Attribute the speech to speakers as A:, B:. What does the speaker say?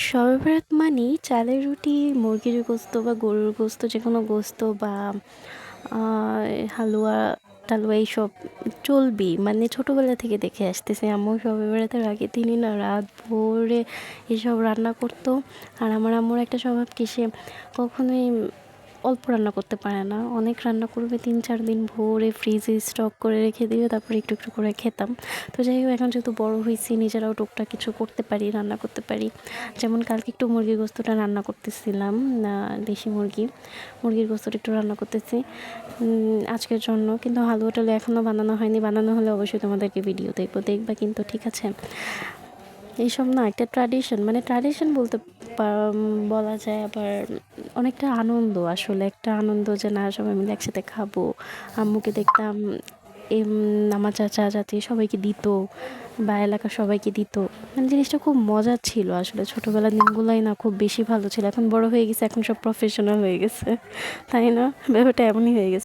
A: শবে বরাত মানেই চালের রুটি, মুরগির গোস্ত বা গরুর গোস্ত, যে কোনো গোস্ত বা হালুয়া টালুয়া এইসব চলবেই। মানে ছোটোবেলা থেকে দেখে আসতেছি আম্মু শবে বরাতের আগের দিনই না রাত ভোরে এসব রান্না করতো। আর আমার আম্মুর একটা স্বভাব কি, সে কখনোই অল্প রান্না করতে পারে না, অনেক রান্না করবে, 3-4 দিন ভরে ফ্রিজে স্টক করে রেখে দিবে, তারপরে একটু একটু করে খেতাম। তো যাই হোক, এখন যেহেতু বড় হয়েছি, নিজেরাও টুকটাক কিছু করতে পারি, রান্না করতে পারি। যেমন কালকে একটু মুরগির গোস্তটা রান্না করতেছিলাম, দেশি মুরগির গোস্তটা একটু রান্না করতেছি আজকের জন্য। কিন্তু হালুয়া টালুয়া এখনও বানানো হয়নি, বানানো হলে অবশ্যই তোমাদেরকে ভিডিও দেখবা কিন্তু, ঠিক আছে? এইসব না একটা ট্র্যাডিশন, মানে ট্র্যাডিশন বলতে বলা যায়, আবার অনেকটা আনন্দ, আসলে একটা আনন্দ যে না সবাই মিলে একসাথে খাবো। আম্মুকে দেখতাম আমার চাচা চাচি সবাইকে দিত, বা এলাকার সবাইকে দিত। মানে জিনিসটা খুব মজার ছিল আসলে, ছোটোবেলার দিনগুলোই না খুব বেশি ভালো ছিল। এখন বড় হয়ে গেছে, এখন সব প্রফেশনাল হয়ে গেছে, তাই না? ব্যাপারটা এমনই হয়ে গেছে।